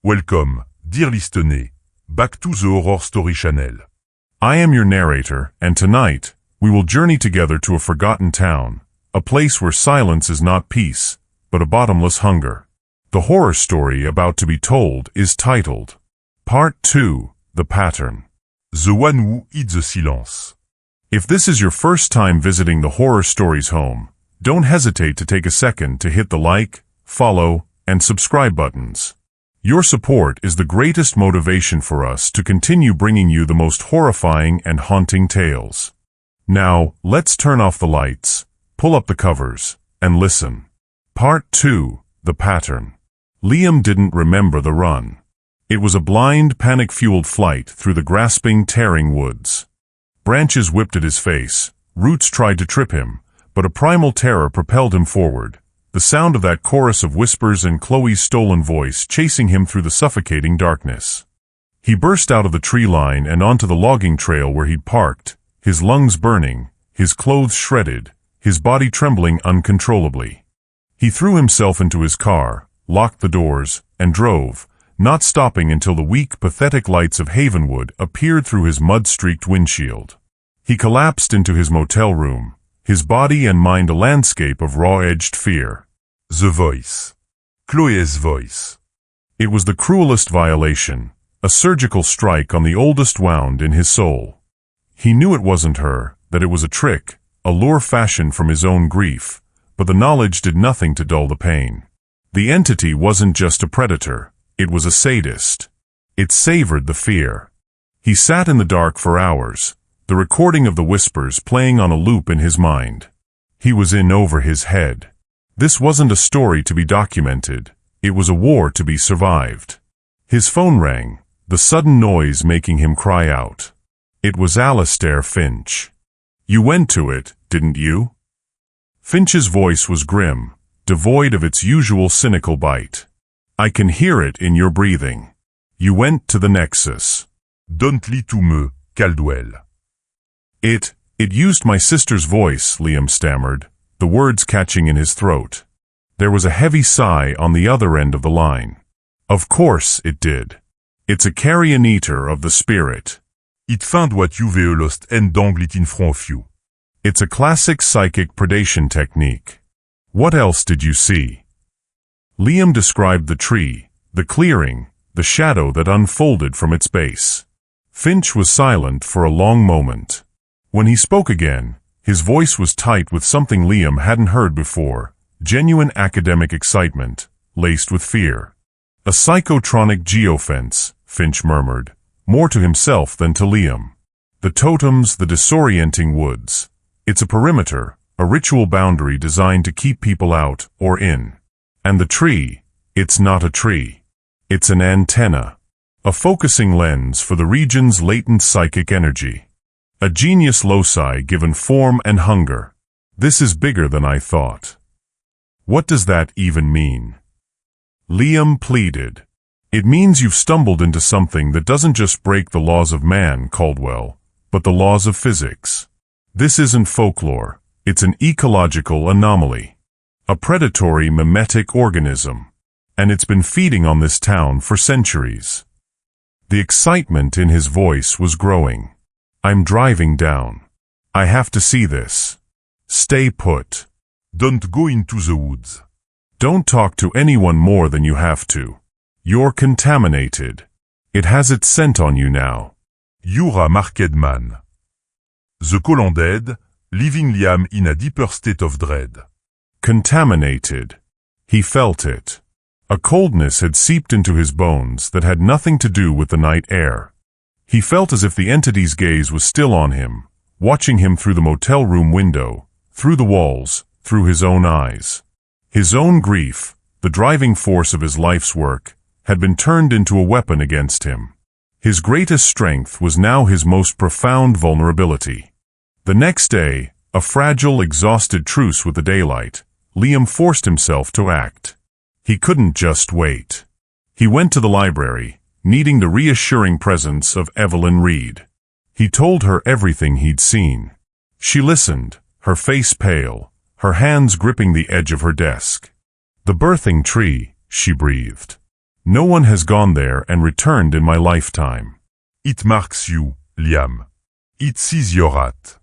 Welcome, dear listener, back to the Horror Story channel. I am your narrator, and tonight, we will journey together to a forgotten town, a place where silence is not peace, but a bottomless hunger. The horror story about to be told is titled, Part 2, The Pattern. The One Who Eats the Silence. If this is your first time visiting the Horror Stories home, don't hesitate to take a second to hit the like, follow, and subscribe buttons. Your support is the greatest motivation for us to continue bringing you the most horrifying and haunting tales. Now, let's turn off the lights, pull up the covers, and listen. Part 2, The Pattern. Liam didn't remember the run. It was a blind, panic-fueled flight through the grasping, tearing woods. Branches whipped at his face, roots tried to trip him, but a primal terror propelled him forward. The sound of that chorus of whispers and Chloe's stolen voice chasing him through the suffocating darkness. He burst out of the tree line and onto the logging trail where he'd parked, his lungs burning, his clothes shredded, his body trembling uncontrollably. He threw himself into his car, locked the doors, and drove, not stopping until the weak, pathetic lights of Havenwood appeared through his mud-streaked windshield. He collapsed into his motel room, his body and mind a landscape of raw-edged fear. The voice. Chloe's voice. It was the cruelest violation, a surgical strike on the oldest wound in his soul. He knew it wasn't her, that it was a trick, a lure fashioned from his own grief, but the knowledge did nothing to dull the pain. The entity wasn't just a predator, it was a sadist. It savored the fear. He sat in the dark for hours, the recording of the whispers playing on a loop in his mind. He was in over his head. This wasn't a story to be documented, it was a war to be survived. His phone rang, the sudden noise making him cry out. It was Alistair Finch. You went to it, didn't you? Finch's voice was grim, devoid of its usual cynical bite. I can hear it in your breathing. You went to the Nexus. Don't lie to me, Caldwell. It used my sister's voice, Liam stammered, the words catching in his throat. There was a heavy sigh on the other end of the line. Of course it did. It's a carrion eater of the spirit. It found what you were lost and dangled it in front of you. It's a classic psychic predation technique. What else did you see? Liam described the tree, the clearing, the shadow that unfolded from its base. Finch was silent for a long moment. When he spoke again, his voice was tight with something Liam hadn't heard before, genuine academic excitement, laced with fear. A psychotronic geofence, Finch murmured, more to himself than to Liam. The totems, the disorienting woods. It's a perimeter, a ritual boundary designed to keep people out or in. And the tree, it's not a tree. It's an antenna. A focusing lens for the region's latent psychic energy. A genius loci given form and hunger. This is bigger than I thought. What does that even mean? Liam pleaded. It means you've stumbled into something that doesn't just break the laws of man, Caldwell, but the laws of physics. This isn't folklore, it's an ecological anomaly. A predatory mimetic organism. And it's been feeding on this town for centuries. The excitement in his voice was growing. I'm driving down. I have to see this. Stay put. Don't go into the woods. Don't talk to anyone more than you have to. You're contaminated. It has its scent on you now. You're a marked man. The call undead, leaving Liam in a deeper state of dread. Contaminated. He felt it. A coldness had seeped into his bones that had nothing to do with the night air. He felt as if the entity's gaze was still on him, watching him through the motel room window, through the walls, through his own eyes. His own grief, the driving force of his life's work, had been turned into a weapon against him. His greatest strength was now his most profound vulnerability. The next day, a fragile, exhausted truce with the daylight, Liam forced himself to act. He couldn't just wait. He went to the library, needing the reassuring presence of Evelyn Reed. He told her everything he'd seen. She listened, her face pale, her hands gripping the edge of her desk. The birthing tree, she breathed. No one has gone there and returned in my lifetime. It marks you, Liam. It sees your rat.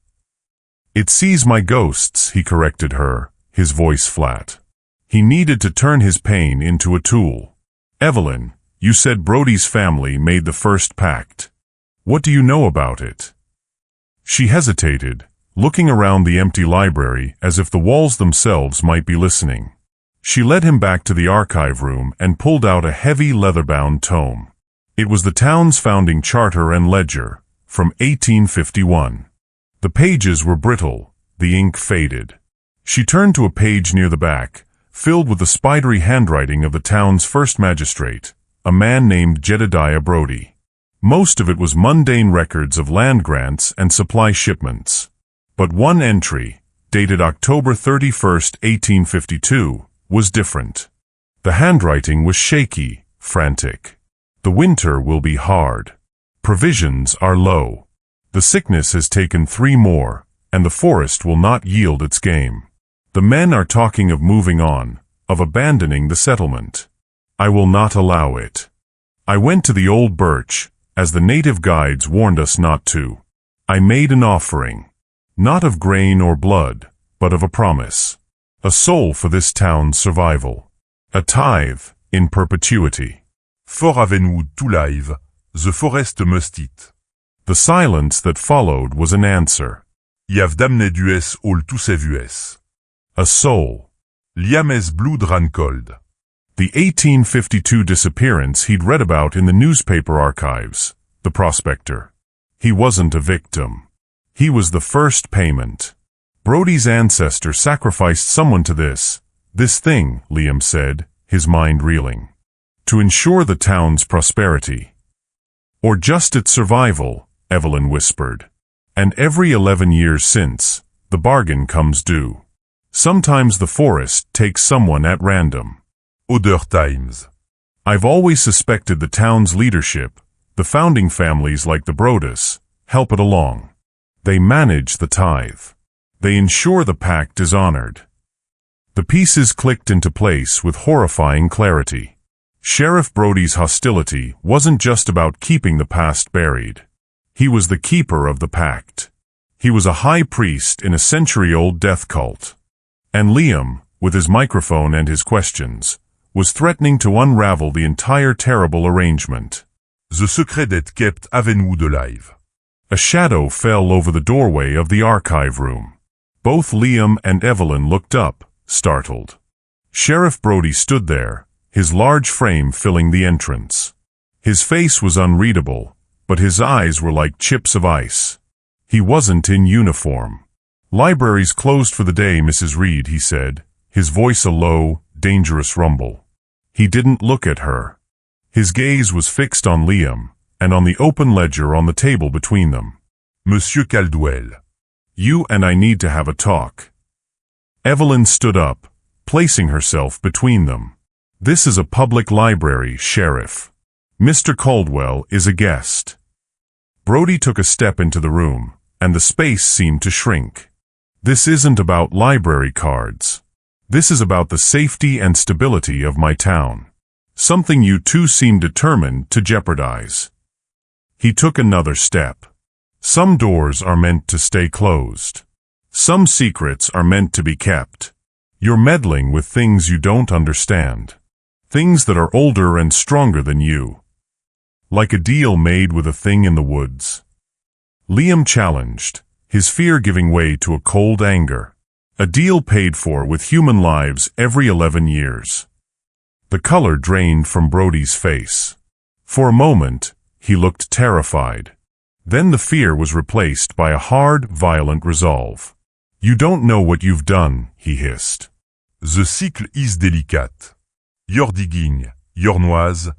It sees my ghosts, he corrected her, his voice flat. He needed to turn his pain into a tool. Evelyn, you said Brody's family made the first pact. What do you know about it? She hesitated, looking around the empty library as if the walls themselves might be listening. She led him back to the archive room and pulled out a heavy leather-bound tome. It was the town's founding charter and ledger, from 1851. The pages were brittle, the ink faded. She turned to a page near the back, filled with the spidery handwriting of the town's first magistrate, a man named Jedediah Brody. Most of it was mundane records of land grants and supply shipments. But one entry, dated October 31st, 1852, was different. The handwriting was shaky, frantic. The winter will be hard. Provisions are low. The sickness has taken 3 more, and the forest will not yield its game. The men are talking of moving on, of abandoning the settlement. I will not allow it. I went to the old birch, as the native guides warned us not to. I made an offering, not of grain or blood, but of a promise. A soul for this town's survival. A tithe, in perpetuity. For Havenwood to live, the forest must eat. The silence that followed was an answer. Yav damned US all to save US. A soul. Liam's blood ran cold. The 1852 disappearance he'd read about in the newspaper archives, the prospector. He wasn't a victim. He was the first payment. Brody's ancestor sacrificed someone to this thing, Liam said, his mind reeling. To ensure the town's prosperity. Or just its survival, Evelyn whispered. And every 11 years since, the bargain comes due. Sometimes the forest takes someone at random. Other times. I've always suspected the town's leadership, the founding families like the Brodus, help it along. They manage the tithe. They ensure the pact is honored. The pieces clicked into place with horrifying clarity. Sheriff Brody's hostility wasn't just about keeping the past buried. He was the keeper of the pact. He was a high priest in a century-old death cult. And Liam, with his microphone and his questions, was threatening to unravel the entire terrible arrangement. The secret that kept Havenwood alive. A shadow fell over the doorway of the archive room. Both Liam and Evelyn looked up, startled. Sheriff Brody stood there, his large frame filling the entrance. His face was unreadable, but his eyes were like chips of ice. He wasn't in uniform. Library's closed for the day, Mrs. Reed, he said, his voice a low, dangerous rumble. He didn't look at her. His gaze was fixed on Liam, and on the open ledger on the table between them. Monsieur Caldwell. You and I need to have a talk. Evelyn stood up, placing herself between them. This is a public library, Sheriff. Mr. Caldwell is a guest. Brody took a step into the room, and the space seemed to shrink. This isn't about library cards. This is about the safety and stability of my town. Something you two seem determined to jeopardize. He took another step. Some doors are meant to stay closed. Some secrets are meant to be kept. You're meddling with things you don't understand. Things that are older and stronger than you. Like a deal made with a thing in the woods. Liam challenged, his fear giving way to a cold anger. A deal paid for with human lives every 11 years. The color drained from Brody's face. For a moment, he looked terrified. Then the fear was replaced by a hard, violent resolve. You don't know what you've done, he hissed. The cycle is delicate. You're digging, you're noise,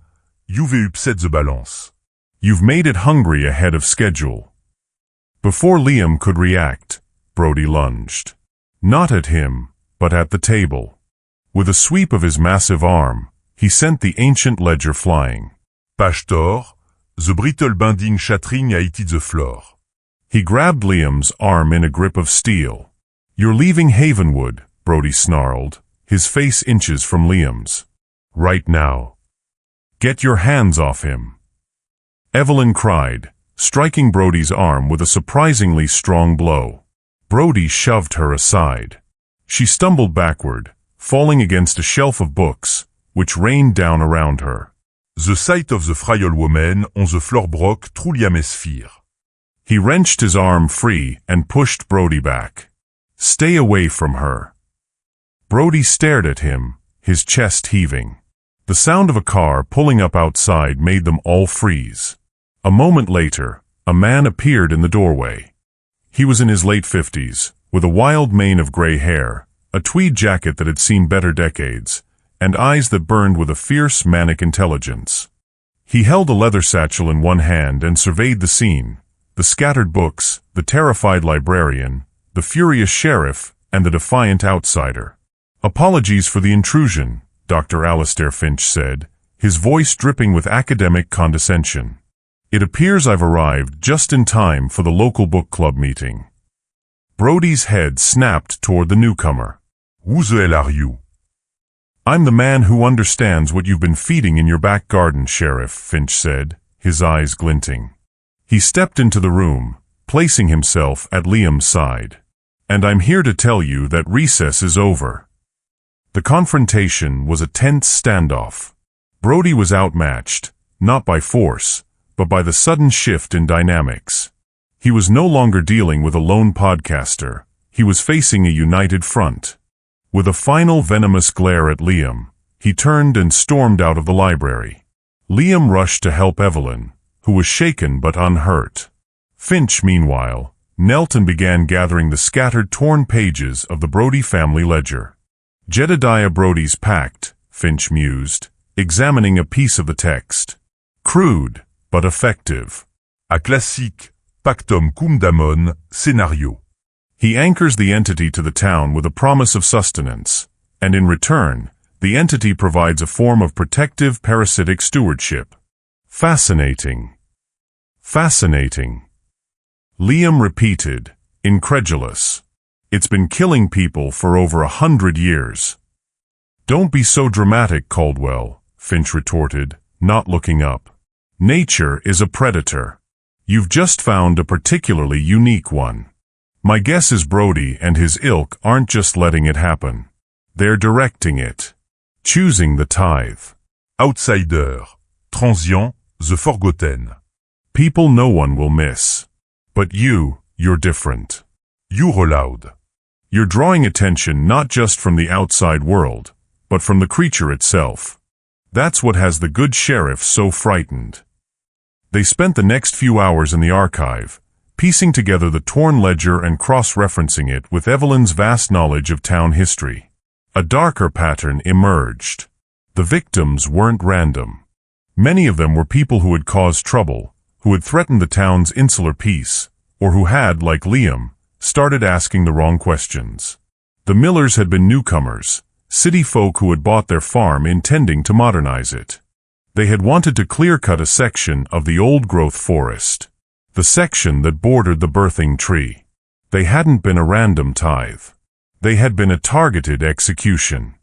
you've upset the balance. You've made it hungry ahead of schedule. Before Liam could react, Brody lunged. Not at him, but at the table. With a sweep of his massive arm, he sent the ancient ledger flying. Page tore, the brittle binding shattering a hit the floor. He grabbed Liam's arm in a grip of steel. You're leaving Havenwood, Brody snarled, his face inches from Liam's. Right now. Get your hands off him. Evelyn cried, striking Brody's arm with a surprisingly strong blow. Brody shoved her aside. She stumbled backward, falling against a shelf of books, which rained down around her. The sight of the frail woman on the floor broke through Liam's fear. He wrenched his arm free and pushed Brody back. Stay away from her. Brody stared at him, his chest heaving. The sound of a car pulling up outside made them all freeze. A moment later, a man appeared in the doorway. He was in his late 50s, with a wild mane of gray hair, a tweed jacket that had seen better decades, and eyes that burned with a fierce manic intelligence. He held a leather satchel in one hand and surveyed the scene, the scattered books, the terrified librarian, the furious sheriff, and the defiant outsider. "Apologies for the intrusion," Dr. Alastair Finch said, his voice dripping with academic condescension. "It appears I've arrived just in time for the local book club meeting." Brody's head snapped toward the newcomer. Who the hell are you? "I'm the man who understands what you've been feeding in your back garden, Sheriff," Finch said, his eyes glinting. He stepped into the room, placing himself at Liam's side. "And I'm here to tell you that recess is over." The confrontation was a tense standoff. Brody was outmatched, not by force, but by the sudden shift in dynamics. He was no longer dealing with a lone podcaster. He was facing a united front. With a final venomous glare at Liam, he turned and stormed out of the library. Liam rushed to help Evelyn, who was shaken but unhurt. Finch, meanwhile, knelt and began gathering the scattered torn pages of the Brody family ledger. Jedediah Brody's Pact, Finch mused, examining a piece of the text. Crude, but effective. A classique pactum cum damon scénario. He anchors the entity to the town with a promise of sustenance, and in return, the entity provides a form of protective parasitic stewardship. Fascinating. Fascinating. Liam repeated, incredulous. "It's been killing people for over 100 years. "Don't be so dramatic, Caldwell," Finch retorted, not looking up. "Nature is a predator. You've just found a particularly unique one. My guess is Brody and his ilk aren't just letting it happen. They're directing it. Choosing the tithe. Outsider, transient, the forgotten. People no one will miss. But you're different. You're allowed. You're drawing attention not just from the outside world, but from the creature itself. That's what has the good sheriff so frightened." They spent the next few hours in the archive, piecing together the torn ledger and cross-referencing it with Evelyn's vast knowledge of town history. A darker pattern emerged. The victims weren't random. Many of them were people who had caused trouble, who had threatened the town's insular peace, or who had, like Liam, started asking the wrong questions. The Millers had been newcomers, city folk who had bought their farm intending to modernize it. They had wanted to clear-cut a section of the old-growth forest, the section that bordered the birthing tree. They hadn't been a random tithe. They had been a targeted execution.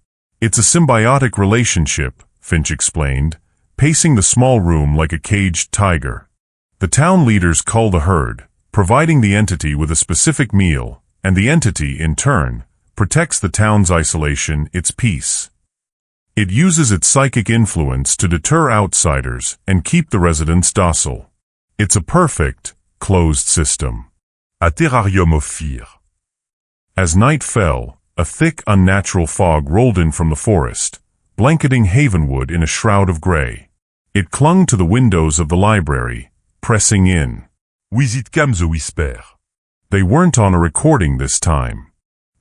"It's a symbiotic relationship," Finch explained, pacing the small room like a caged tiger. "The town leaders cull the herd, providing the entity with a specific meal, and the entity, in turn, protects the town's isolation, its peace. It uses its psychic influence to deter outsiders and keep the residents docile. It's a perfect, closed system." A terrarium of fear. As night fell, a thick, unnatural fog rolled in from the forest, blanketing Havenwood in a shroud of gray. It clung to the windows of the library, pressing in. With it came the whisper. They weren't on a recording this time.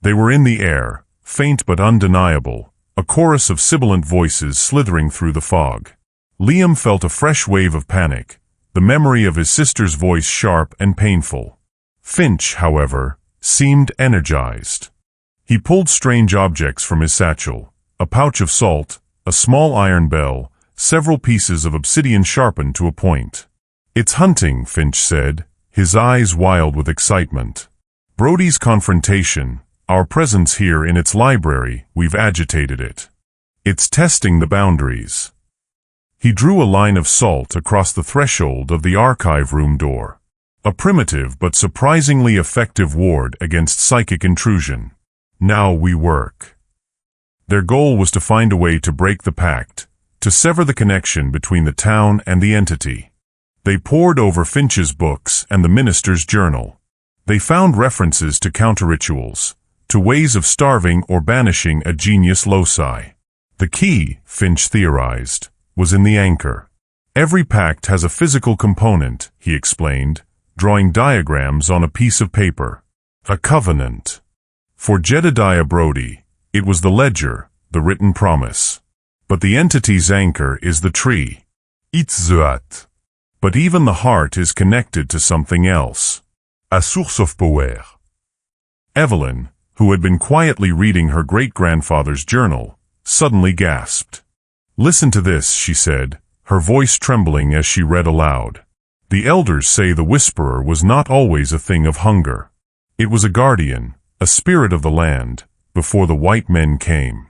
They were in the air, faint but undeniable, a chorus of sibilant voices slithering through the fog. Liam felt a fresh wave of panic, the memory of his sister's voice sharp and painful. Finch, however, seemed energized. He pulled strange objects from his satchel, a pouch of salt, a small iron bell, several pieces of obsidian sharpened to a point. "It's hunting," Finch said, his eyes wild with excitement. "Brody's confrontation, our presence here in its library, we've agitated it. It's testing the boundaries." He drew a line of salt across the threshold of the archive room door. A primitive but surprisingly effective ward against psychic intrusion. Now we work. Their goal was to find a way to break the pact, to sever the connection between the town and the entity. They pored over Finch's books and the minister's journal. They found references to counter-rituals, to ways of starving or banishing a genius loci. The key, Finch theorized, was in the anchor. Every pact has a physical component, he explained, drawing diagrams on a piece of paper. A covenant. For Jedediah Brody, it was the ledger, the written promise. But the entity's anchor is the tree. It's the hat. But even the heart is connected to something else. A source of power. Evelyn, who had been quietly reading her great-grandfather's journal, suddenly gasped. "Listen to this," she said, her voice trembling as she read aloud. "The elders say the whisperer was not always a thing of hunger. It was a guardian, a spirit of the land, before the white men came.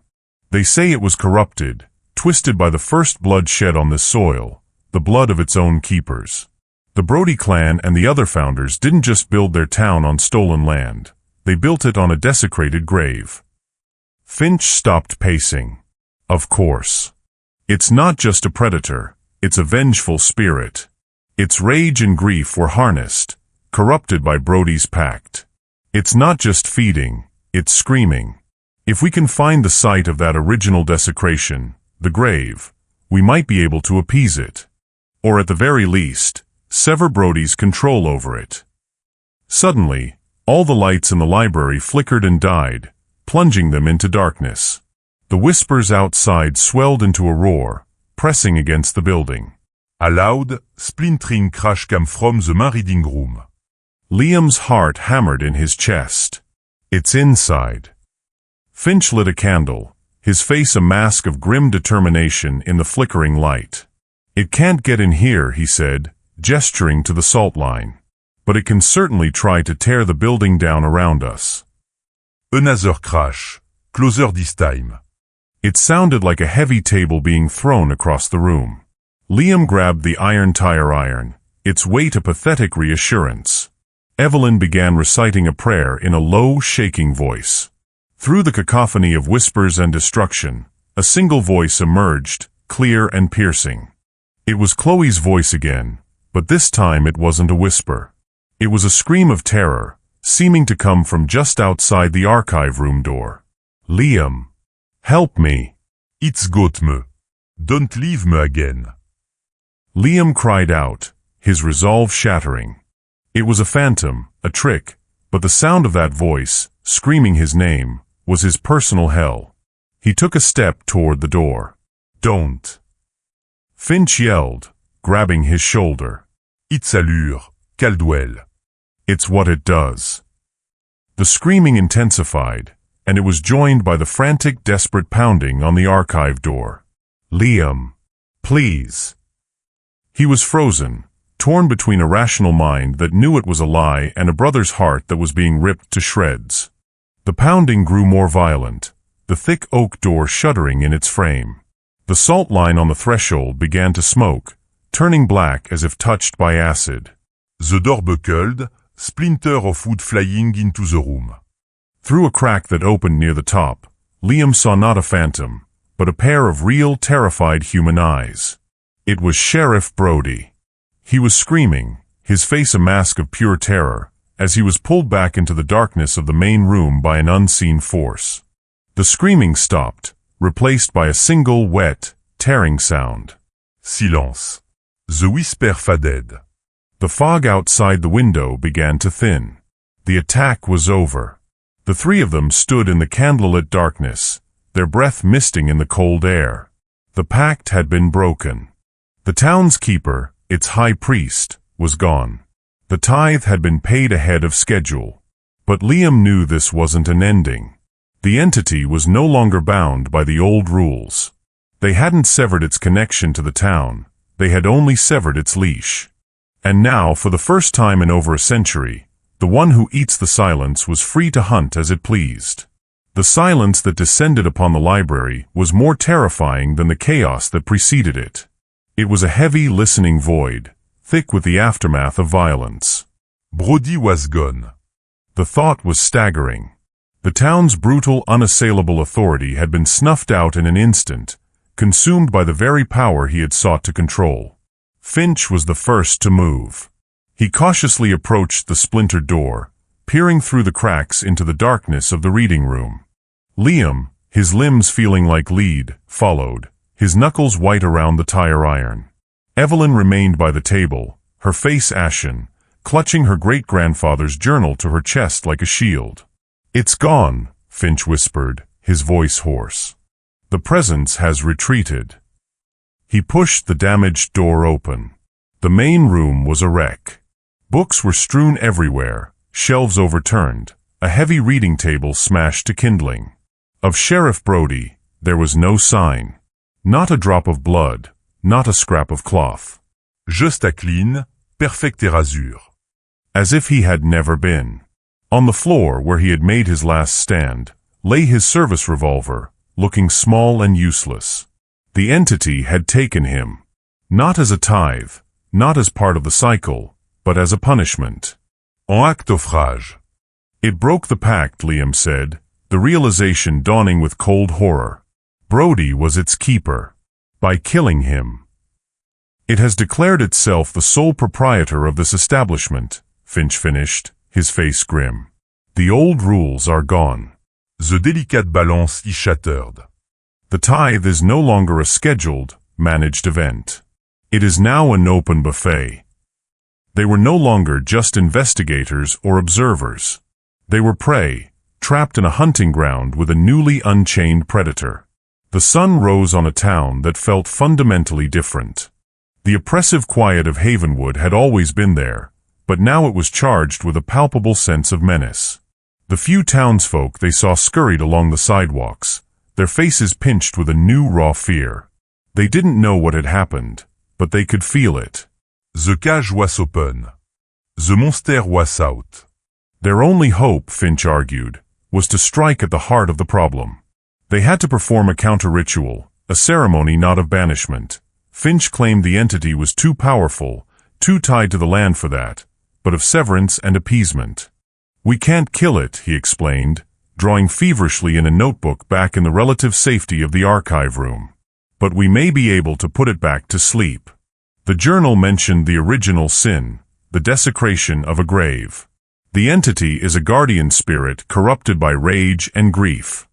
They say it was corrupted, twisted by the first blood shed on this soil, the blood of its own keepers. The Brody clan and the other founders didn't just build their town on stolen land. They built it on a desecrated grave." Finch stopped pacing. Of course. It's not just a predator, it's a vengeful spirit. Its rage and grief were harnessed, corrupted by Brody's pact. It's not just feeding, it's screaming. If we can find the site of that original desecration, the grave, we might be able to appease it. Or at the very least, sever Brody's control over it. Suddenly, all the lights in the library flickered and died, plunging them into darkness. The whispers outside swelled into a roar, pressing against the building. A loud, splintering crash came from the main reading room. Liam's heart hammered in his chest. It's inside. Finch lit a candle, his face a mask of grim determination in the flickering light. "It can't get in here," he said, gesturing to the salt line. "But it can certainly try to tear the building down around us." Another crash, closer this time. It sounded like a heavy table being thrown across the room. Liam grabbed the tire iron, its weight a pathetic reassurance. Evelyn began reciting a prayer in a low, shaking voice. Through the cacophony of whispers and destruction, a single voice emerged, clear and piercing. It was Chloe's voice again, but this time it wasn't a whisper. It was a scream of terror, seeming to come from just outside the archive room door. "Liam, help me." "It's got me. Don't leave me again." Liam cried out, his resolve shattering. It was a phantom, a trick, but the sound of that voice, screaming his name, was his personal hell. He took a step toward the door. "Don't." Finch yelled, grabbing his shoulder. "It's allure, Caldwell." "It's what it does." The screaming intensified, and it was joined by the frantic, desperate pounding on the archive door. "Liam, please." He was frozen, torn between a rational mind that knew it was a lie and a brother's heart that was being ripped to shreds. The pounding grew more violent, the thick oak door shuddering in its frame. The salt line on the threshold began to smoke, turning black as if touched by acid. The door buckled, splinter of wood flying into the room. Through a crack that opened near the top, Liam saw not a phantom, but a pair of real, terrified human eyes. It was Sheriff Brody. He was screaming, his face a mask of pure terror, as he was pulled back into the darkness of the main room by an unseen force. The screaming stopped, replaced by a single wet, tearing sound. Silence. The whisper faded. The fog outside the window began to thin. The attack was over. The three of them stood in the candlelit darkness, their breath misting in the cold air. The pact had been broken. The town's keeper, its high priest, was gone. The tithe had been paid ahead of schedule. But Liam knew this wasn't an ending. The entity was no longer bound by the old rules. They hadn't severed its connection to the town, they had only severed its leash. And now, for the first time in over a century, the one who eats the silence was free to hunt as it pleased. The silence that descended upon the library was more terrifying than the chaos that preceded it. It was a heavy, listening void, thick with the aftermath of violence. Brody was gone. The thought was staggering. The town's brutal, unassailable authority had been snuffed out in an instant, consumed by the very power he had sought to control. Finch was the first to move. He cautiously approached the splintered door, peering through the cracks into the darkness of the reading room. Liam, his limbs feeling like lead, followed, his knuckles white around the tire iron. Evelyn remained by the table, her face ashen, clutching her great-grandfather's journal to her chest like a shield. "It's gone," Finch whispered, his voice hoarse. "The presence has retreated." He pushed the damaged door open. The main room was a wreck. Books were strewn everywhere, shelves overturned, a heavy reading table smashed to kindling. Of Sheriff Brody, there was no sign. Not a drop of blood, not a scrap of cloth. Juste à clean, perfect erasure. As if he had never been. On the floor where he had made his last stand, lay his service revolver, looking small and useless. The entity had taken him. Not as a tithe, not as part of the cycle, but as a punishment. En acte naufrage. It broke the pact, Liam said, the realization dawning with cold horror. Brody was its keeper. By killing him, it has declared itself the sole proprietor of this establishment, Finch finished, his face grim. The old rules are gone. The delicate balance is shattered. The tithe is no longer a scheduled, managed event. It is now an open buffet. They were no longer just investigators or observers. They were prey, trapped in a hunting ground with a newly unchained predator. The sun rose on a town that felt fundamentally different. The oppressive quiet of Havenwood had always been there, but now it was charged with a palpable sense of menace. The few townsfolk they saw scurried along the sidewalks, their faces pinched with a new raw fear. They didn't know what had happened, but they could feel it. The cage was open. The monster was out. Their only hope, Finch argued, was to strike at the heart of the problem. They had to perform a counter-ritual, a ceremony not of banishment. Finch claimed the entity was too powerful, too tied to the land for that, but of severance and appeasement. "We can't kill it," he explained, drawing feverishly in a notebook back in the relative safety of the archive room. "But we may be able to put it back to sleep." The journal mentioned the original sin, the desecration of a grave. The entity is a guardian spirit corrupted by rage and grief.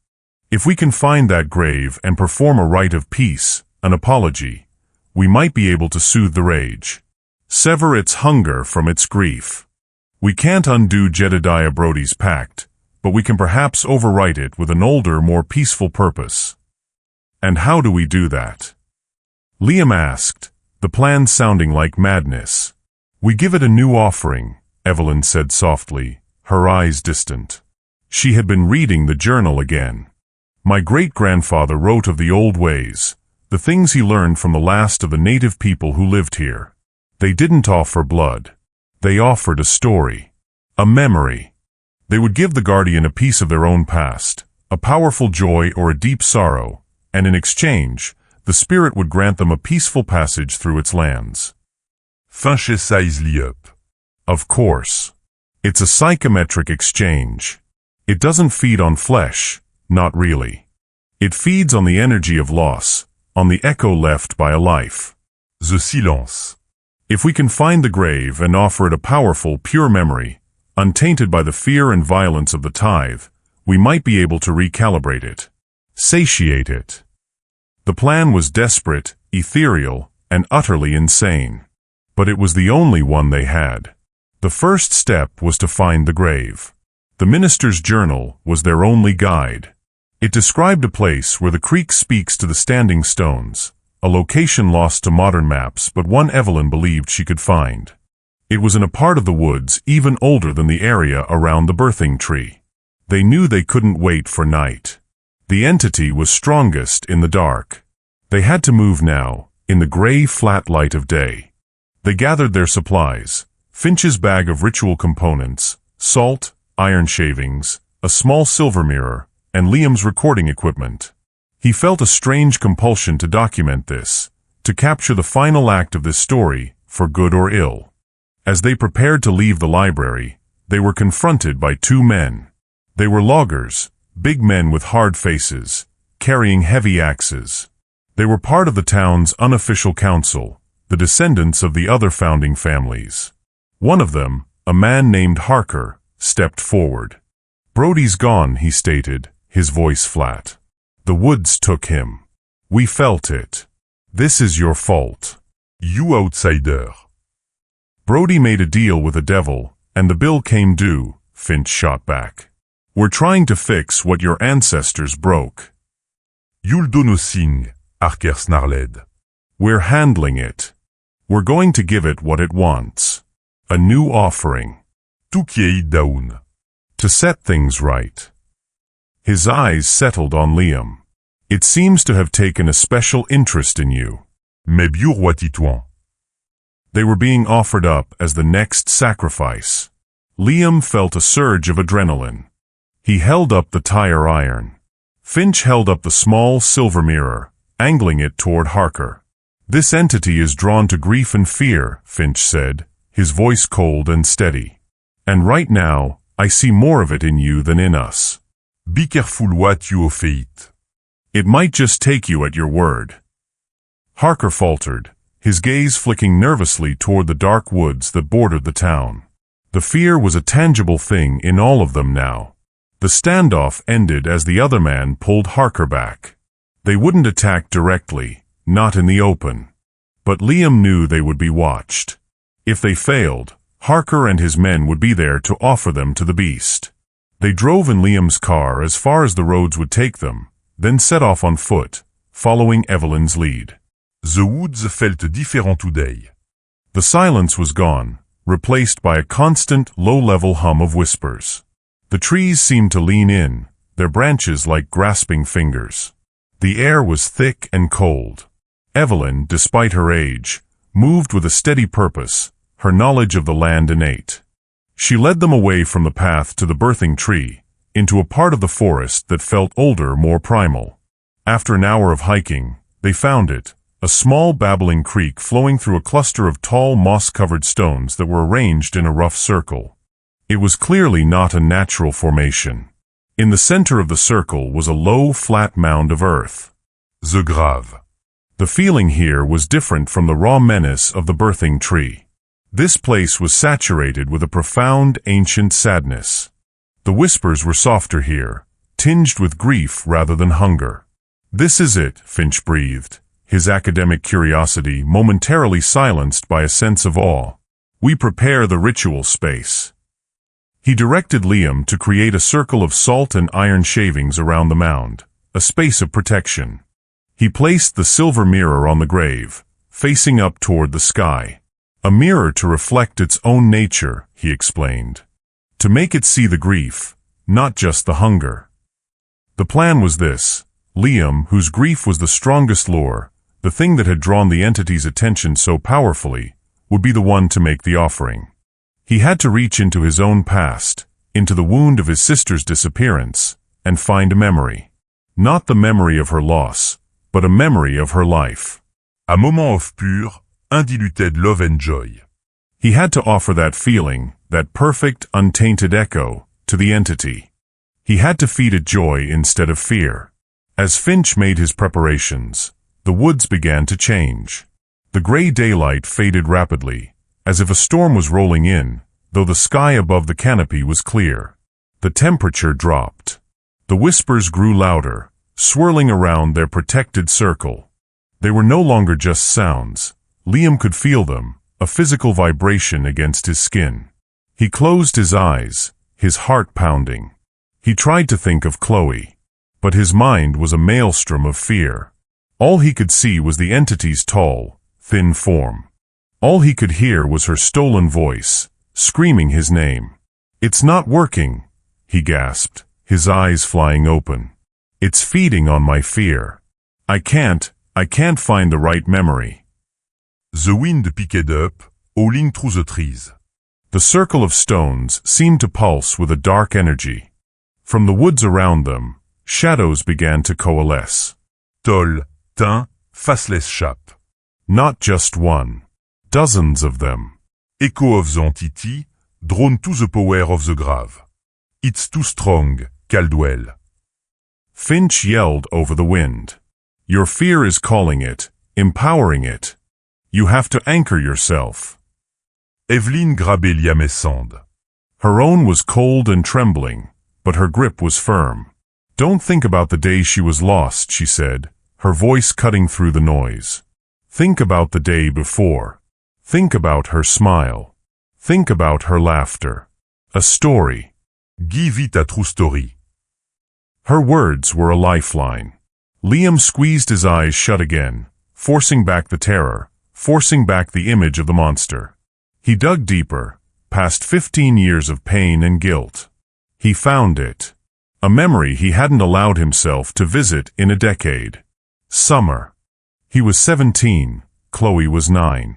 If we can find that grave and perform a rite of peace, an apology, we might be able to soothe the rage. Sever its hunger from its grief. We can't undo Jedediah Brody's pact, but we can perhaps overwrite it with an older, more peaceful purpose. And how do we do that? Liam asked, the plan sounding like madness. "We give it a new offering," Evelyn said softly, her eyes distant. She had been reading the journal again. "My great-grandfather wrote of the old ways, the things he learned from the last of the native people who lived here. They didn't offer blood. They offered a story, a memory. They would give the guardian a piece of their own past, a powerful joy or a deep sorrow, and in exchange, the spirit would grant them a peaceful passage through its lands." Finch sized up. Of course. It's a psychometric exchange. It doesn't feed on flesh, not really. It feeds on the energy of loss, on the echo left by a life. The silence. If we can find the grave and offer it a powerful, pure memory, untainted by the fear and violence of the tithe, we might be able to recalibrate it, satiate it. The plan was desperate, ethereal, and utterly insane. But it was the only one they had. The first step was to find the grave. The minister's journal was their only guide. It described a place where the creek speaks to the standing stones, a location lost to modern maps but one Evelyn believed she could find. It was in a part of the woods even older than the area around the birthing tree. They knew they couldn't wait for night. The entity was strongest in the dark. They had to move now, in the gray, flat light of day. They gathered their supplies, Finch's bag of ritual components, salt, iron shavings, a small silver mirror, and Liam's recording equipment. He felt a strange compulsion to document this, to capture the final act of this story, for good or ill. As they prepared to leave the library, they were confronted by two men. They were loggers, big men with hard faces, carrying heavy axes. They were part of the town's unofficial council, the descendants of the other founding families. One of them, a man named Harker, stepped forward. "Brody's gone," he stated, his voice flat. "The woods took him. We felt it. This is your fault. You outsider. Brody made a deal with the devil, and the bill came due," Finch shot back. "We're trying to fix what your ancestors broke." You'll do nothing, Harker snarled. "We're handling it. We're going to give it what it wants. A new offering. Tout qui est down. To set things right." His eyes settled on Liam. "It seems to have taken a special interest in you." Mais bio roi Titouan. They were being offered up as the next sacrifice. Liam felt a surge of adrenaline. He held up the tire iron. Finch held up the small silver mirror, angling it toward Harker. "This entity is drawn to grief and fear," Finch said, his voice cold and steady. "And right now, I see more of it in you than in us. Be careful what you offeit. It might just take you at your word." Harker faltered, his gaze flicking nervously toward the dark woods that bordered the town. The fear was a tangible thing in all of them now. The standoff ended as the other man pulled Harker back. They wouldn't attack directly, not in the open. But Liam knew they would be watched. If they failed, Harker and his men would be there to offer them to the beast. They drove in Liam's car as far as the roads would take them, then set off on foot, following Evelyn's lead. The woods felt different today. The silence was gone, replaced by a constant, low-level hum of whispers. The trees seemed to lean in, their branches like grasping fingers. The air was thick and cold. Evelyn, despite her age, moved with a steady purpose, her knowledge of the land innate. She led them away from the path to the birthing tree, into a part of the forest that felt older, more primal. After an hour of hiking, they found it, a small babbling creek flowing through a cluster of tall moss-covered stones that were arranged in a rough circle. It was clearly not a natural formation. In the center of the circle was a low, flat mound of earth. The grave. The feeling here was different from the raw menace of the birthing tree. This place was saturated with a profound, ancient sadness. The whispers were softer here, tinged with grief rather than hunger. "This is it," Finch breathed, his academic curiosity momentarily silenced by a sense of awe. "We prepare the ritual space." He directed Liam to create a circle of salt and iron shavings around the mound, a space of protection. He placed the silver mirror on the grave, facing up toward the sky. "A mirror to reflect its own nature," he explained. "To make it see the grief, not just the hunger." The plan was this: Liam, whose grief was the strongest lure, the thing that had drawn the entity's attention so powerfully, would be the one to make the offering. He had to reach into his own past, into the wound of his sister's disappearance, and find a memory. Not the memory of her loss, but a memory of her life. A moment of pure, undiluted love and joy. He had to offer that feeling, that perfect, untainted echo, to the entity. He had to feed it joy instead of fear. As Finch made his preparations, the woods began to change. The gray daylight faded rapidly, as if a storm was rolling in, though the sky above the canopy was clear. The temperature dropped. The whispers grew louder, swirling around their protected circle. They were no longer just sounds. Liam could feel them, a physical vibration against his skin. He closed his eyes, his heart pounding. He tried to think of Chloe, but his mind was a maelstrom of fear. All he could see was the entity's tall, thin form. All he could hear was her stolen voice, screaming his name. "It's not working," he gasped, his eyes flying open. "It's feeding on my fear. I can't find the right memory." The wind picked up, howling through the trees. The circle of stones seemed to pulse with a dark energy. From the woods around them, shadows began to coalesce. Tall, thin, faceless shape. Not just one. Dozens of them. Echo of the entity, drawn to the power of the grave. It's too strong, Caldwell. Finch yelled over the wind. Your fear is calling it, empowering it. You have to anchor yourself. Evelyn grabbait Liam's hand. Her own was cold and trembling, but her grip was firm. Don't think about the day she was lost, she said, her voice cutting through the noise. Think about the day before. Think about her smile. Think about her laughter. A story. Give it a true story. Her words were a lifeline. Liam squeezed his eyes shut again, forcing back the terror, forcing back the image of the monster. He dug deeper, past 15 years of pain and guilt. He found it. A memory he hadn't allowed himself to visit in a decade. Summer. He was 17, Chloe was 9.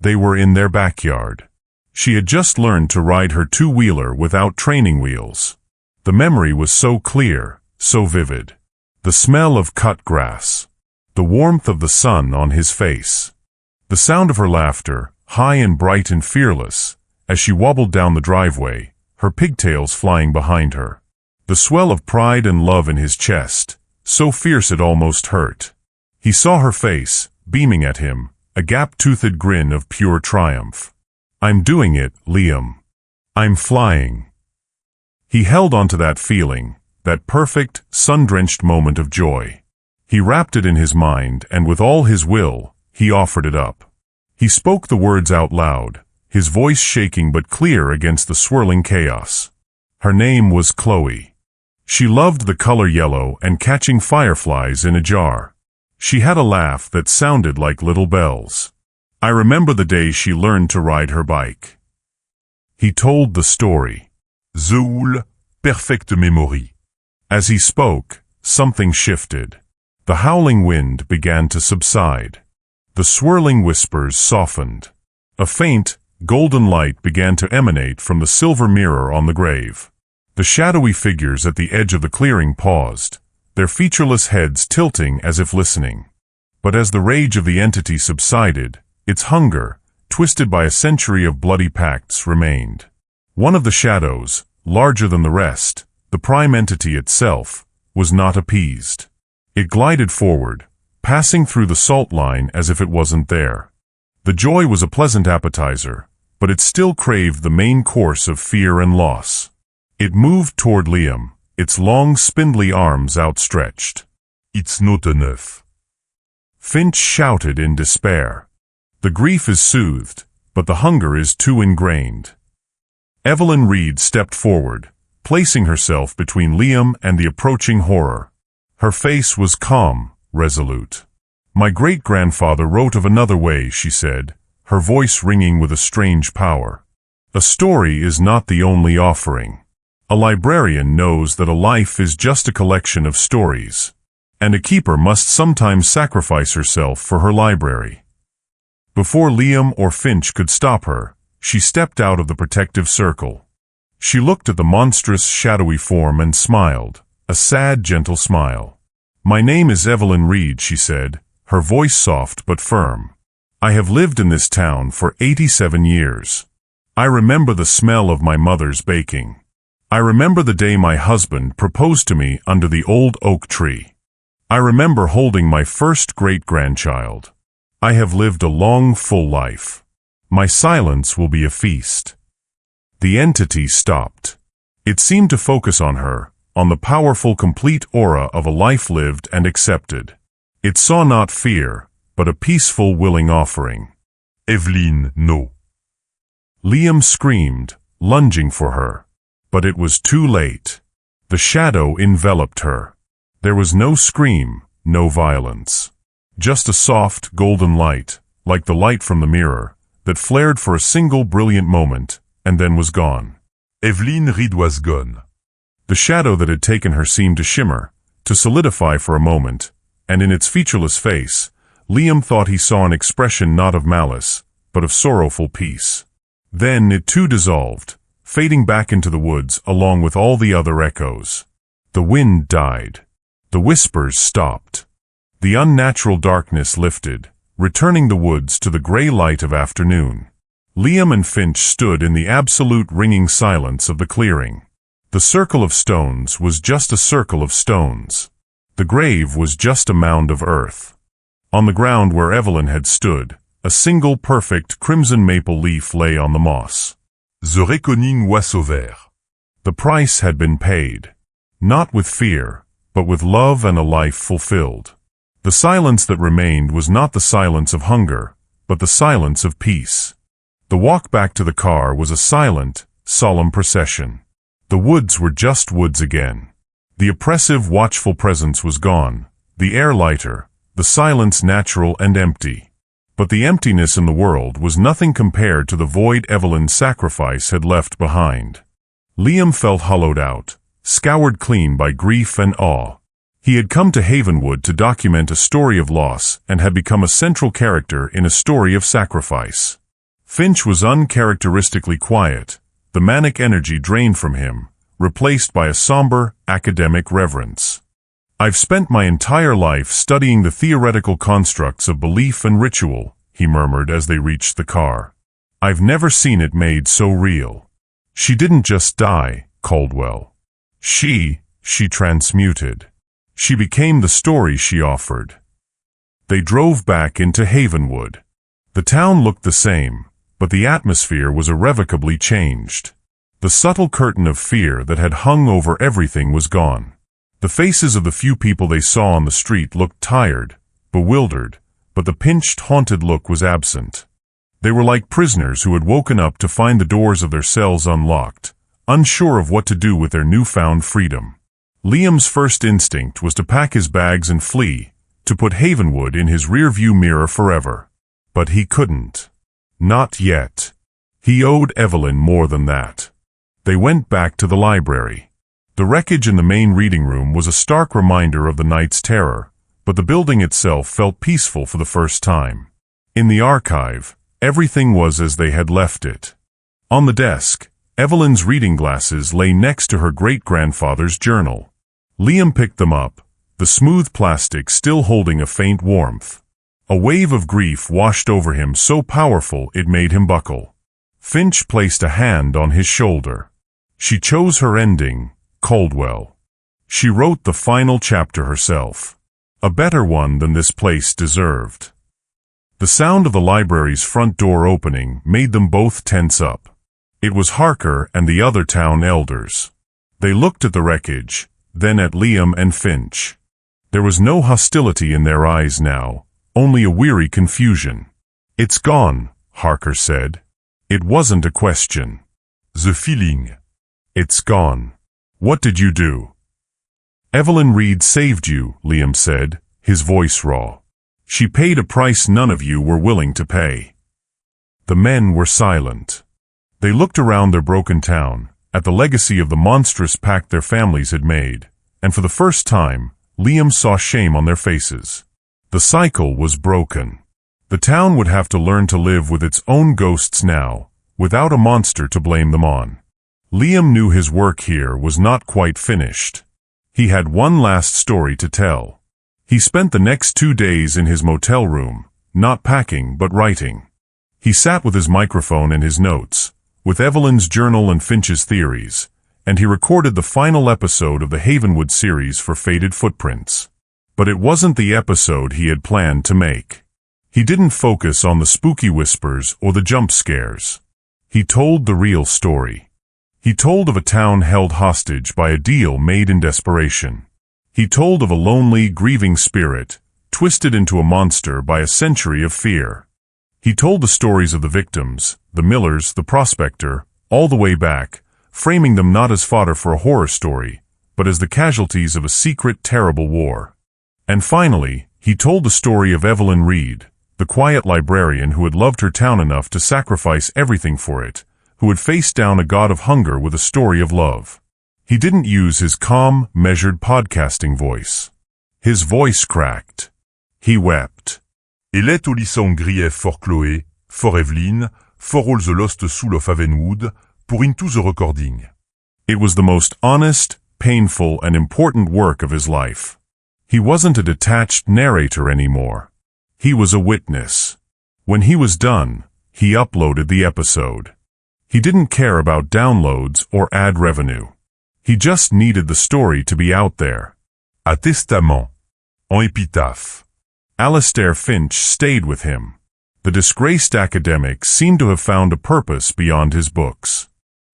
They were in their backyard. She had just learned to ride her two-wheeler without training wheels. The memory was so clear, so vivid. The smell of cut grass. The warmth of the sun on his face. The sound of her laughter, high and bright and fearless, as she wobbled down the driveway, her pigtails flying behind her. The swell of pride and love in his chest, so fierce it almost hurt. He saw her face, beaming at him, a gap-toothed grin of pure triumph. I'm doing it, Liam. I'm flying. He held onto that feeling, that perfect, sun-drenched moment of joy. He wrapped it in his mind, and with all his will, he offered it up. He spoke the words out loud, his voice shaking but clear against the swirling chaos. Her name was Chloe. She loved the color yellow and catching fireflies in a jar. She had a laugh that sounded like little bells. I remember the day she learned to ride her bike. He told the story. The whole, perfect memory. As he spoke, something shifted. The howling wind began to subside. The swirling whispers softened. A faint, golden light began to emanate from the silver mirror on the grave. The shadowy figures at the edge of the clearing paused, their featureless heads tilting as if listening. But as the rage of the entity subsided, its hunger, twisted by a century of bloody pacts, remained. One of the shadows, larger than the rest, the prime entity itself, was not appeased. It glided forward, passing through the salt line as if it wasn't there. The joy was a pleasant appetizer, but it still craved the main course of fear and loss. It moved toward Liam, its long, spindly arms outstretched. It's not enough. Finch shouted in despair. The grief is soothed, but the hunger is too ingrained. Evelyn Reed stepped forward, placing herself between Liam and the approaching horror. Her face was calm, resolute. My great-grandfather wrote of another way, she said, her voice ringing with a strange power. A story is not the only offering. A librarian knows that a life is just a collection of stories, and a keeper must sometimes sacrifice herself for her library. Before Liam or Finch could stop her, she stepped out of the protective circle. She looked at the monstrous, shadowy form and smiled, a sad, gentle smile. My name is Evelyn Reed, she said, her voice soft but firm. I have lived in this town for 87 years. I remember the smell of my mother's baking. I remember the day my husband proposed to me under the old oak tree. I remember holding my first great-grandchild. I have lived a long, full life. My silence will be a feast. The entity stopped. It seemed to focus on her, on the powerful, complete aura of a life lived and accepted. It saw not fear, but a peaceful, willing offering. Evelyn, no. Liam screamed, lunging for her. But it was too late. The shadow enveloped her. There was no scream, no violence. Just a soft, golden light, like the light from the mirror, that flared for a single brilliant moment, and then was gone. Evelyn Reed was gone. The shadow that had taken her seemed to shimmer, to solidify for a moment, and in its featureless face, Liam thought he saw an expression not of malice, but of sorrowful peace. Then it too dissolved, fading back into the woods along with all the other echoes. The wind died. The whispers stopped. The unnatural darkness lifted, returning the woods to the gray light of afternoon. Liam and Finch stood in the absolute ringing silence of the clearing. The circle of stones was just a circle of stones. The grave was just a mound of earth. On the ground where Evelyn had stood, a single perfect crimson maple leaf lay on the moss. The reckoning was over. The price had been paid. Not with fear, but with love and a life fulfilled. The silence that remained was not the silence of hunger, but the silence of peace. The walk back to the car was a silent, solemn procession. The woods were just woods again. The oppressive, watchful presence was gone, the air lighter, the silence natural and empty. But the emptiness in the world was nothing compared to the void Evelyn's sacrifice had left behind. Liam felt hollowed out, scoured clean by grief and awe. He had come to Havenwood to document a story of loss and had become a central character in a story of sacrifice. Finch was uncharacteristically quiet, the manic energy drained from him, replaced by a somber, academic reverence. "I've spent my entire life studying the theoretical constructs of belief and ritual," he murmured as they reached the car. "I've never seen it made so real. She didn't just die, Caldwell. She transmuted. She became the story she offered." They drove back into Havenwood. The town looked the same, but the atmosphere was irrevocably changed. The subtle curtain of fear that had hung over everything was gone. The faces of the few people they saw on the street looked tired, bewildered, but the pinched, haunted look was absent. They were like prisoners who had woken up to find the doors of their cells unlocked, unsure of what to do with their newfound freedom. Liam's first instinct was to pack his bags and flee, to put Havenwood in his rearview mirror forever. But he couldn't. Not yet. He owed Evelyn more than that. They went back to the library. The wreckage in the main reading room was a stark reminder of the night's terror, but the building itself felt peaceful for the first time. In the archive, everything was as they had left it. On the desk, Evelyn's reading glasses lay next to her great-grandfather's journal. Liam picked them up, the smooth plastic still holding a faint warmth. A wave of grief washed over him so powerful it made him buckle. Finch placed a hand on his shoulder. She chose her ending, Caldwell. She wrote the final chapter herself. A better one than this place deserved. The sound of the library's front door opening made them both tense up. It was Harker and the other town elders. They looked at the wreckage, then at Liam and Finch. There was no hostility in their eyes now, only a weary confusion. "It's gone," Harker said. It wasn't a question. The feeling. "It's gone. What did you do?" "Evelyn Reed saved you," Liam said, his voice raw. "She paid a price none of you were willing to pay." The men were silent. They looked around their broken town, at the legacy of the monstrous pact their families had made, and for the first time, Liam saw shame on their faces. The cycle was broken. The town would have to learn to live with its own ghosts now, without a monster to blame them on. Liam knew his work here was not quite finished. He had one last story to tell. He spent the next 2 days in his motel room, not packing but writing. He sat with his microphone and his notes, with Evelyn's journal and Finch's theories, and he recorded the final episode of the Havenwood series for Faded Footprints. But it wasn't the episode he had planned to make. He didn't focus on the spooky whispers or the jump scares. He told the real story. He told of a town held hostage by a deal made in desperation. He told of a lonely, grieving spirit, twisted into a monster by a century of fear. He told the stories of the victims, the Millers, the prospector, all the way back, framing them not as fodder for a horror story, but as the casualties of a secret, terrible war. And finally, he told the story of Evelyn Reed, the quiet librarian who had loved her town enough to sacrifice everything for it, who had faced down a god of hunger with a story of love. He didn't use his calm, measured podcasting voice. His voice cracked. He wept. Et let Olissant grief for Chloé, for Evelyn, for all the lost soul of Havenwood, pour into the recording. It was the most honest, painful, and important work of his life. He wasn't a detached narrator anymore. He was a witness. When he was done, he uploaded the episode. He didn't care about downloads or ad revenue. He just needed the story to be out there. À testament. En épitaphe. Alastair Finch stayed with him. The disgraced academic seemed to have found a purpose beyond his books.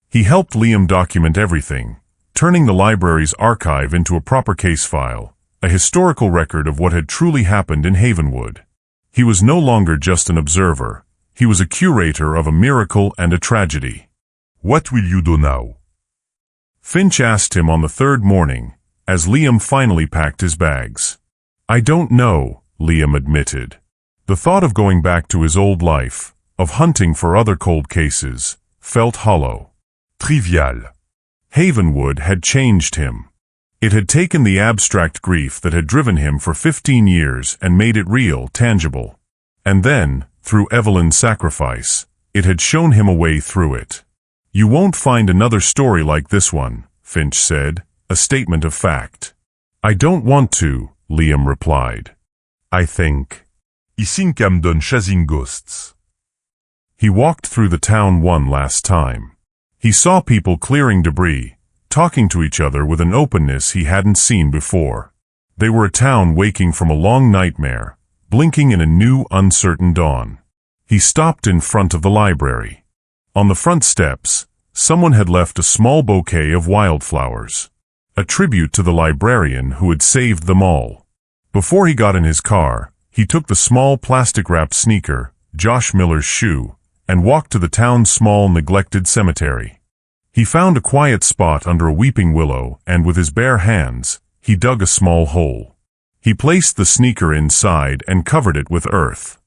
He helped Liam document everything, turning the library's archive into a proper case file, a historical record of what had truly happened in Havenwood. He was no longer just an observer. He was a curator of a miracle and a tragedy. What will you do now? Finch asked him on the third morning, as Liam finally packed his bags. I don't know, Liam admitted. The thought of going back to his old life, of hunting for other cold cases, felt hollow. Trivial. Havenwood had changed him. It had taken the abstract grief that had driven him for 15 years and made it real, tangible. And then, through Evelyn's sacrifice, it had shown him a way through it. You won't find another story like this one, Finch said, a statement of fact. I don't want to, Liam replied. I think I'm done chasing ghosts. He walked through the town one last time. He saw people clearing debris, talking to each other with an openness he hadn't seen before. They were a town waking from a long nightmare, blinking in a new, uncertain dawn. He stopped in front of the library. On the front steps, someone had left a small bouquet of wildflowers, a tribute to the librarian who had saved them all. Before he got in his car, he took the small plastic-wrapped sneaker, Josh Miller's shoe, and walked to the town's small, neglected cemetery. He found a quiet spot under a weeping willow, and with his bare hands, he dug a small hole. He placed the sneaker inside and covered it with earth.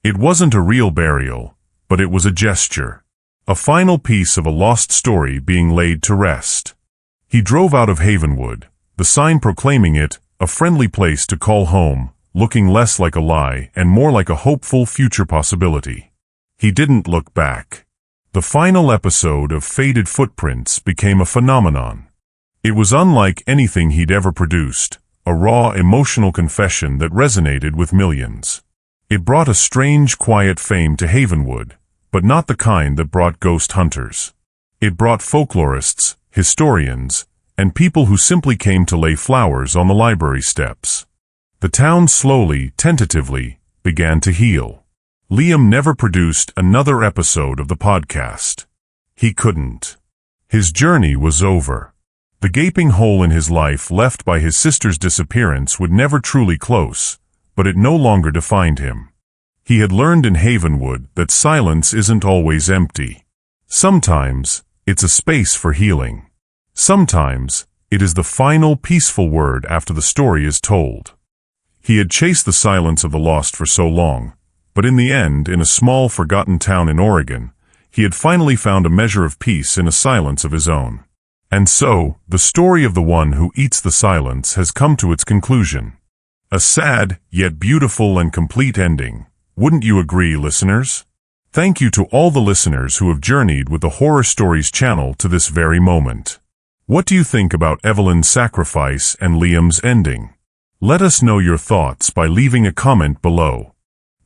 It wasn't a real burial, but it was a gesture. A final piece of a lost story being laid to rest. He drove out of Havenwood, the sign proclaiming it a friendly place to call home, looking less like a lie and more like a hopeful future possibility. He didn't look back. The final episode of Faded Footprints became a phenomenon. It was unlike anything he'd ever produced, a raw, emotional confession that resonated with millions. It brought a strange, quiet fame to Havenwood, but not the kind that brought ghost hunters. It brought folklorists, historians, and people who simply came to lay flowers on the library steps. The town slowly, tentatively, began to heal. Liam never produced another episode of the podcast. He couldn't. His journey was over. The gaping hole in his life left by his sister's disappearance would never truly close, but it no longer defined him. He had learned in Havenwood that silence isn't always empty. Sometimes, it's a space for healing. Sometimes, it is the final peaceful word after the story is told. He had chased the silence of the lost for so long, but in the end, in a small, forgotten town in Oregon, he had finally found a measure of peace in a silence of his own. And so, the story of the one who eats the silence has come to its conclusion. A sad, yet beautiful and complete ending. Wouldn't you agree, listeners? Thank you to all the listeners who have journeyed with the Horror Stories channel to this very moment. What do you think about Evelyn's sacrifice and Liam's ending? Let us know your thoughts by leaving a comment below.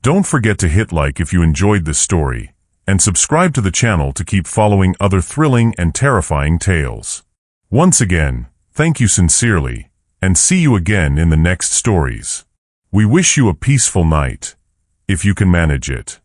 Don't forget to hit like if you enjoyed this story, and subscribe to the channel to keep following other thrilling and terrifying tales. Once again, thank you sincerely, and see you again in the next stories. We wish you a peaceful night, if you can manage it.